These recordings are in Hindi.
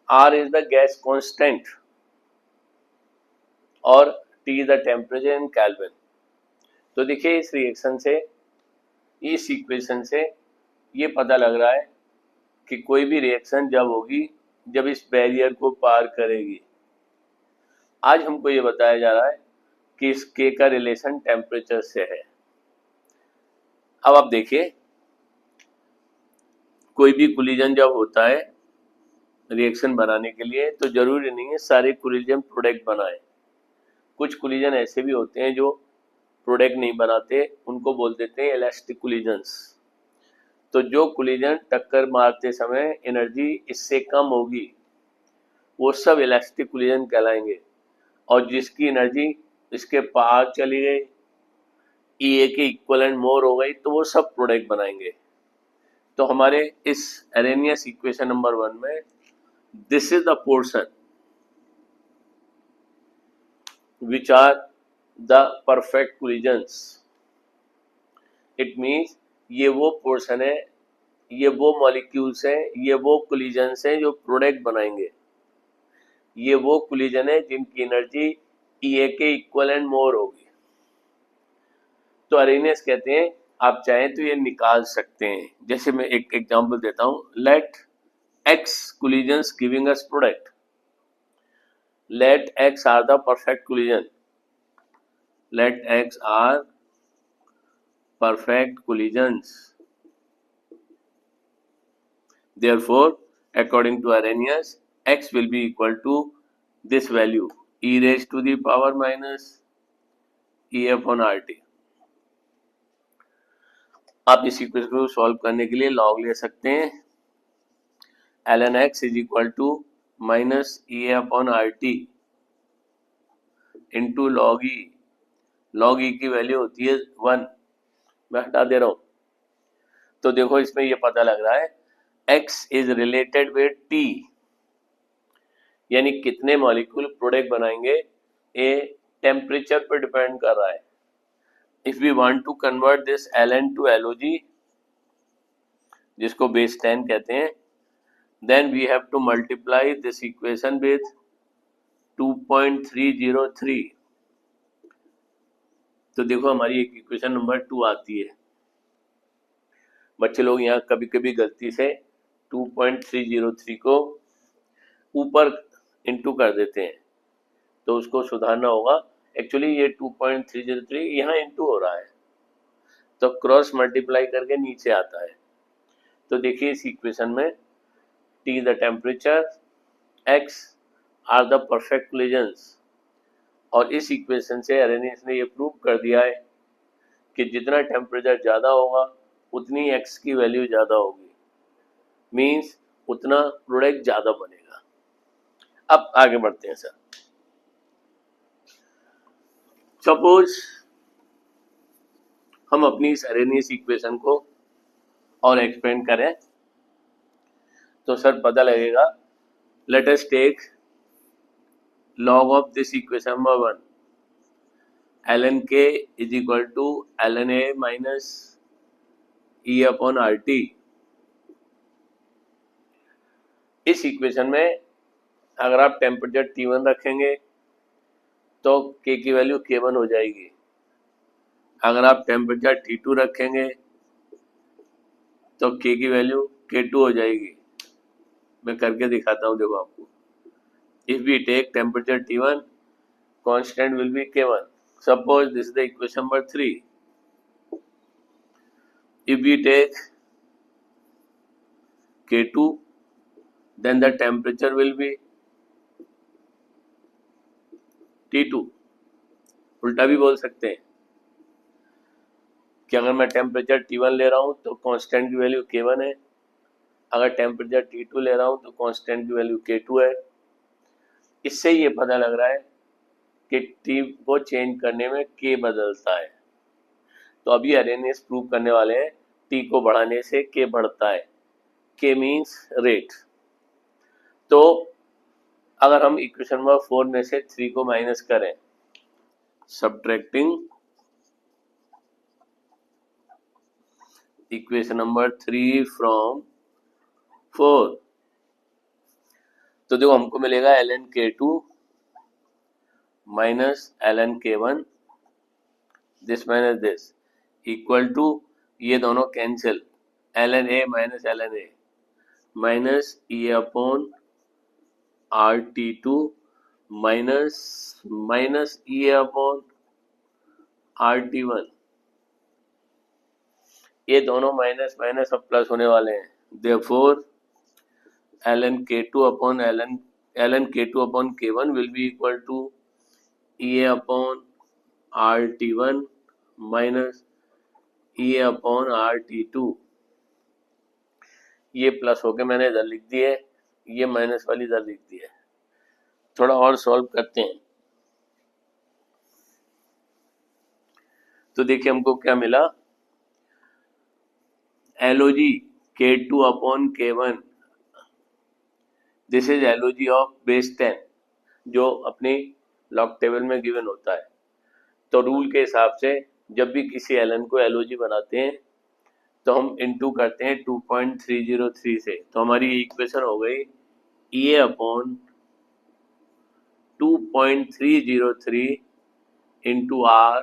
R is the gas constant और T is the temperature in Kelvin। तो देखिए इस रिएक्शन से, इस इक्वेशन से ये पता लग रहा है कि कोई भी रिएक्शन जब होगी जब इस बैरियर को पार करेगी। आज हमको ये बताया जा रहा है कि इस K का रिलेशन टेम्परेचर से है। अब आप देखिए, कोई भी कोलिजन जब होता है रिएक्शन बनाने के लिए तो जरूरी नहीं है सारे कोलिजन प्रोडक्ट बनाए। कुछ कोलिजन ऐसे भी होते हैं जो प्रोडक्ट नहीं बनाते, उनको बोल देते हैं इलास्टिक कोलिजन्स। तो जो कोलिजन टक्कर मारते समय एनर्जी इससे कम होगी वो सब इलास्टिक कोलिजन कहलाएंगे, और जिसकी एनर्जी इसके पार चली गई, ई के इक्वलेंट मोर हो गई, तो वो सब प्रोडक्ट बनाएंगे। तो हमारे इस अरेनियस इक्वेशन नंबर 1 में this is the portion which are the perfect collisions. It means ये वो पोर्शन है, ये वो मॉलिक्यूल्स हैं, ये वो कोलिजन्स हैं जो प्रोडक्ट बनाएंगे। ये वो कोलिजन है जिनकी एनर्जी ई के इक्वलेंट मोर होगी। तो अरेनियस कहते हैं, आप चाहें तो ये निकाल सकते हैं। जैसे मैं एक एग्जांपल देता हूं, let x collisions giving us product, let x are the perfect collision, let x are perfect collisions. Therefore, according to Arrhenius, x will be equal to this value, e raised to the power minus e upon RT। आप इस इक्वेशन को सॉल्व करने के लिए लॉग ले सकते हैं। ln x is equal to minus e upon RT into log e. Log e की वैल्यू होती है 1, मैं हटा दे रहा हूं। तो देखो इसमें ये पता लग रहा है x is related with T, यानी कितने मॉलिक्यूल प्रोडक्ट बनाएंगे ये टेम्परेचर पर डिपेंड कर रहा है। If we want to convert this Ln to LOG, जिसको बेस 10 कहते हैं, then we have to multiply this equation with 2.303। तो देखो हमारी एक इक्वेशन नंबर 2 आती है। बच्चे लोग यहाँ कभी कभी गलती से 2.303 को ऊपर इंटू कर देते हैं, तो उसको सुधारना होगा। एक्चुअली ये 2.303 यहाँ इंटू हो रहा है, तो क्रॉस मल्टीप्लाई करके नीचे आता है। तो देखिए इस इक्वेशन में T the temperature, X are the perfect collisions, और इस इक्वेशन से अरेनियस ने ये प्रूव कर दिया है कि जितना टेम्परेचर ज़्यादा होगा उतनी X की वैल्यू ज़्यादा होगी, मीन्स उतना प्रोडक्ट ज़्यादा बनेगा। अब आगे बढ़ते हैं सर। सपोज हम अपनी इस अरेनियस इक्वेशन को और एक्सपेंड करें तो सर पता लगेगा, let us take log of this equation number 1, ln k is equal to ln a minus e upon RT। इस इक्वेशन में अगर आप टेम्परेचर T1 रखेंगे तो k की वैल्यू K1 हो जाएगी। अगर आप टेम्परेचर T2 रखेंगे तो k की वैल्यू K2 हो जाएगी। मैं करके दिखाता हूँ, देखो आपको। If we take temperature T1, constant will be K1. Suppose this is the equation number 3. If we take K2, then the temperature will be T2. उल्टा भी बोल सकते हैं कि अगर मैं टेम्परेचर T1 ले रहा हूँ तो कांस्टेंट की वैल्यू K1 है, अगर टेम्परेचर T2 ले रहा हूँ तो कांस्टेंट की वैल्यू K2 है। इससे ये पता लग रहा है कि T को चेंज करने में K बदलता है। तो अभी अरेनियस प्रूव करने वाले हैं T को बढ़ाने से K बढ़ता है। K means rate. तो अगर हम इक्वेशन नंबर 4 में से 3 को माइनस करें, सब्ट्रैक्टिंग इक्वेशन नंबर 3 फ्रॉम 4, तो देखो हमको मिलेगा ln_k2 minus ln_k1 this minus this equal to, ये दोनों cancel, ln_a minus ln_a minus e upon RT2 minus e upon RT1। ये दोनों माइनस माइनस अब प्लस होने वाले हैं, therefore ln_k2 upon ln_k2 upon k1 will be equal to e upon RT1 minus e upon RT2। ये प्लस होके मैंने इधर लिख दी है, ये माइनस वाली इधर लिख दी है। थोड़ा और सॉल्व करते हैं। तो देखिए हमको क्या मिला, LOG K2 upon K1 this is LOG of base 10 जो अपनी लॉग टेबल में गिवन होता है। तो रूल के हिसाब से जब भी किसी ln को LOG बनाते हैं तो हम इनटू करते हैं 2.303 से। तो हमारी इक्वेशन हो गई E upon 2.303 into R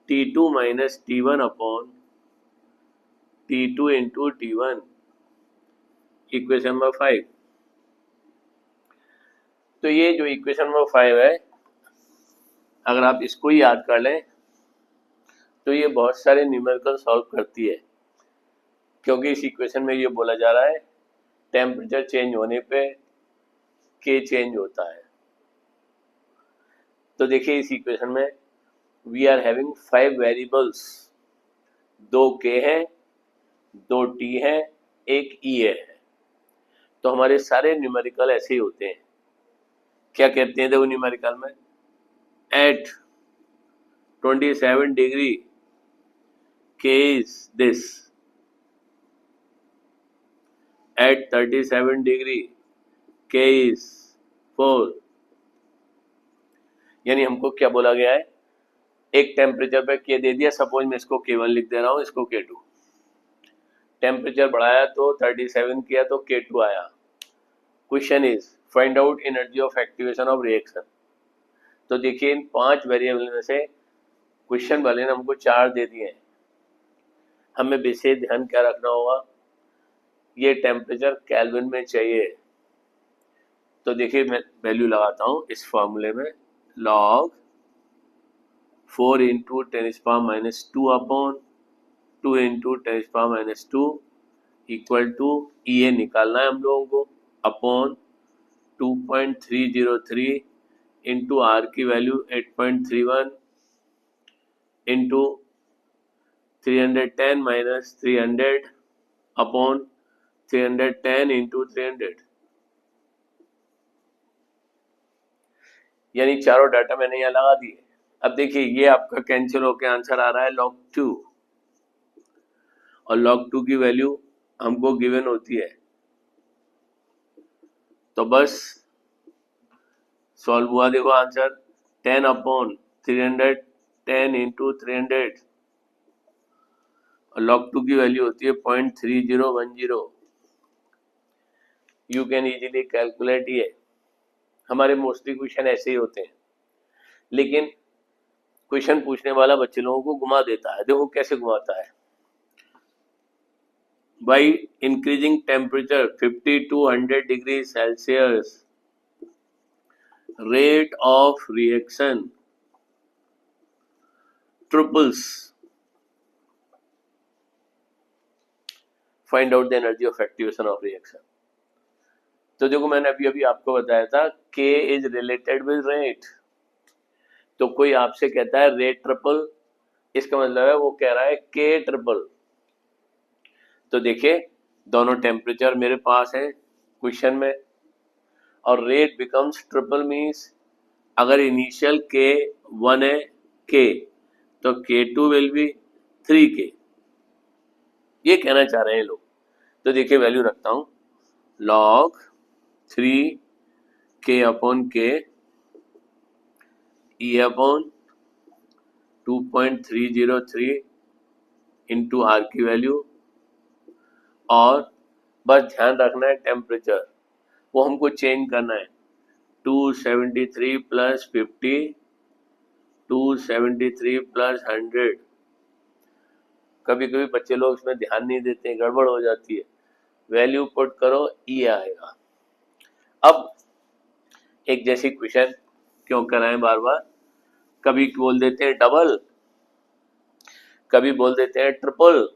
T2 minus T1 upon T2 into T1 equation number 5। तो ये जो इक्वेशन नंबर 5 है, अगर आप इसको ही याद कर लें तो ये बहुत सारे न्यूमेरिकल सॉल्व करती है, क्योंकि इस इक्वेशन में ये बोला जा रहा है टेम्परेचर चेंज होने पे K चेंज होता है। तो देखिए इस इक्वेशन में we are having 5 variables, 2 K है, 2 T है, एक E है। तो हमारे सारे न्यूमेरिकल ऐसे ही होते हैं। क्या कहते हैं देखो न्यूमेरिकल में, at 27 degree K is this, at 37 degree K is 4। यानी हमको क्या बोला गया है, एक टेम्परेचर पे K दे दिया, सपोज मैं इसको K1 लिख दे रहा हूँ, इसको K2। टेम्परेचर बढ़ाया तो 37 किया तो K2 आया। Question is find out energy of activation of reaction. तो देखिए इन 5 वेरिएबल में से क्वेश्चन वाले ने हमको 4 दे दिए हैं। हमें विशेष ध्यान क्या रखना होगा, ये टेम्परेचर केल्विन में चाहिए। तो देखिए मैं वैल्यू लगाता हूँ इस फॉर्मूले में, log 4 into 10⁻⁻² upon 2 into 10⁻⁻² equal to E निकालना है हम लोगों को, अपॉन 2.303 इंटू R की value 8.31 into 310 minus 300 upon 310 into 300। यानी चारों डाटा मैंने यहाँ लगा दिए। अब देखिए ये आपका कैंसिल होकर आंसर आ रहा है log 2, और log 2 की वैल्यू हमको गिवन होती है। तो बस सॉल्व हुआ, देखो आंसर 10 अपॉन 310 इंटू 300, और log 2 की वैल्यू होती है 0.3010। You can easily calculate. ये हमारे मोस्टली क्वेश्चन ऐसे ही होते हैं, लेकिन क्वेश्चन पूछने वाला बच्चे लोगों को घुमा देता है। देखो कैसे घुमाता है, by increasing temperature 50 to 100 degrees Celsius, rate of reaction triples, find out the energy of activation of reaction। तो देखो मैंने अभी अभी आपको बताया था K is related with rate। तो कोई आपसे कहता है रेट ट्रिपल, इसका मतलब है वो कह रहा है K ट्रिपल। तो देखिए दोनों टेम्परेचर मेरे पास है क्वेश्चन में, और रेट बिकम्स ट्रिपल मीन्स अगर इनिशियल K 1 है K, तो K2 विल बी 3K, ये कहना चाह रहे हैं लोग। तो देखिए वैल्यू रखता हूं, log 3K upon K E upon 2.303 into R की वैल्यू, और बस ध्यान रखना है टेम्परेचर, वो हमको चेंज करना है। 273 प्लस 50, 273 प्लस 100। कभी कभी बच्चे लोग इसमें ध्यान नहीं देते हैं, गड़बड़ हो जाती है। वैल्यू पुट करो, ई आएगा। अब एक जैसी क्वेश्चन क्यों कराएं बार बार? कभी बोल देते हैं डबल, कभी बोल देते हैं ट्रिपल,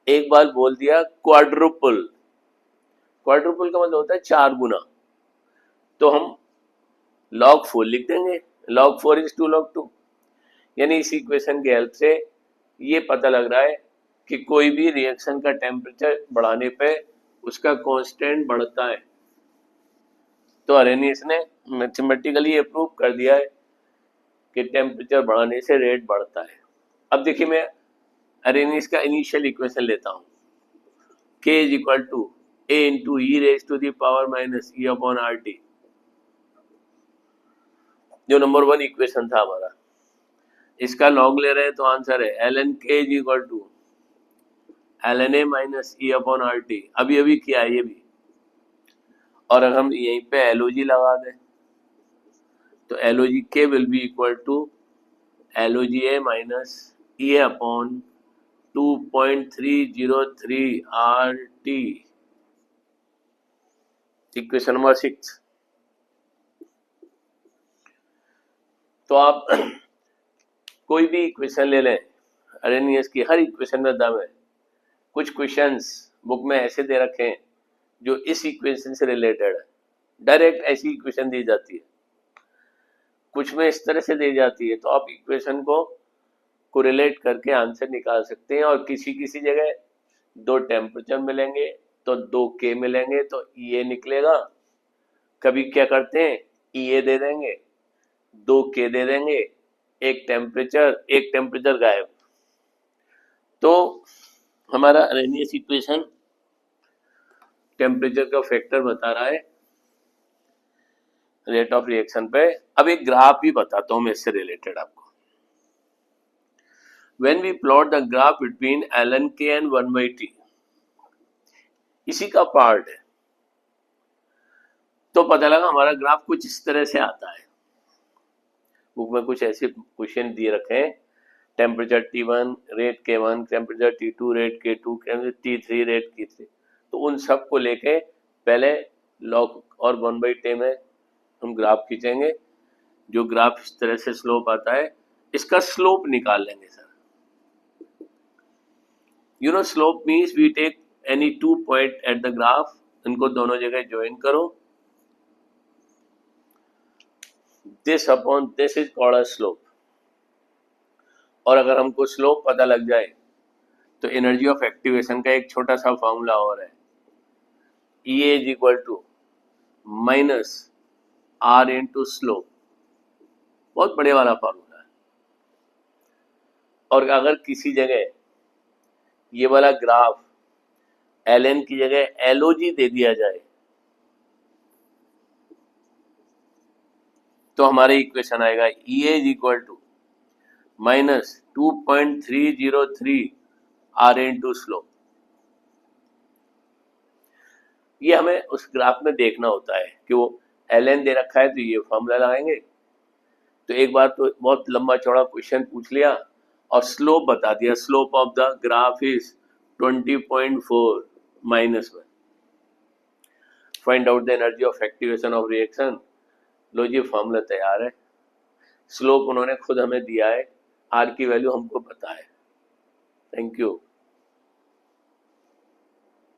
एक बार बोल दिया क्वाड्रुपल। क्वाड्रुपल का मतलब होता है 4 गुना। तो हम log 4 लिख देंगे, log 4 is 2 log 2। यानी इस इक्वेशन की हेल्प से ये पता लग रहा है कि कोई भी रिएक्शन का टेम्परेचर बढ़ाने पे उसका कांस्टेंट बढ़ता है। तो अरेनियस ने मैथमेटिकली प्रूव कर दिया है कि टेम्परेचर बढ़ाने से रेट बढ़ता है। अब देखिए, मैं अरेनियस का इनिशियल इक्वेशन लेता हूँ, K is equal to A into e raise to the power minus e upon R T, जो नंबर 1 इक्वेशन था हमारा। इसका लॉग ले रहे हैं तो आंसर है ln K is equal to ln A minus e upon R T. अभी अभी किया है ये भी। और अगर हम यहीं पे LOG लगा दें तो LOG K will be equal to LOG A minus e upon 2.303 RT। Equation number 6। तो आप कोई भी इक्वेशन ले लें, अरेनियस की हर इक्वेशन में दम है। कुछ क्वेश्चंस बुक में ऐसे दे रखे हैं जो इस इक्वेशन से रिलेटेड है, डायरेक्ट ऐसी इक्वेशन दी जाती है। कुछ में इस तरह से दी जाती है, तो आप इक्वेशन को कोरिलेट करके आंसर निकाल सकते हैं। और किसी किसी जगह 2 टेम्परेचर मिलेंगे तो 2 K मिलेंगे तो EA निकलेगा। कभी क्या करते हैं, EA दे देंगे, 2 K दे देंगे, एक टेम्परेचर गायब। तो हमारा अरेनियस इक्वेशन टेम्परेचर का फैक्टर बता रहा है रेट ऑफ रिएक्शन पे। अब एक ग्राफ भी बताता हूं मैं इससे रिलेटेड आपको। When we plot the graph between ln K and 1/t, इसी का पार्ट है। तो पता लगा हमारा ग्राफ कुछ इस तरह से आता है। बुक में कुछ ऐसे क्वेश्चन दिए रखे हैं, temperature T1 rate K1, temperature T2 rate K2, T3 rate K3। तो उन सब को लेके पहले log और 1/t में हम ग्राफ खींचेंगे। जो ग्राफ इस तरह से स्लोप आता है, इसका स्लोप निकाल लेंगे sir. You know slope means we take any 2 point at the graph, इनको दोनों जगह ज्वाइन करो। This upon this is called a slope। और अगर हमको स्लोप पता लग जाए तो एनर्जी ऑफ एक्टिवेशन का एक छोटा सा फॉर्मूला और है, EA is equal to minus R into slope. बहुत बड़े वाला फॉर्मूला है। और अगर किसी जगह ये वाला ग्राफ ln की जगह LOG दे दिया जाए तो हमारी इक्वेशन आएगा EA is equal to minus 2.303 R into slope. ये हमें उस ग्राफ में देखना होता है कि वो ln दे रखा है तो ये फॉर्मूला लगाएंगे। तो एक बार तो बहुत लंबा चौड़ा क्वेश्चन पूछ लिया और स्लोप बता दिया, slope of the graph is 20.4 -1। Find out the energy of activation of reaction. लो जी, फॉर्मूला तैयार है। स्लोप उन्होंने खुद हमें दिया है, आर की वैल्यू हमको पता है। Thank you.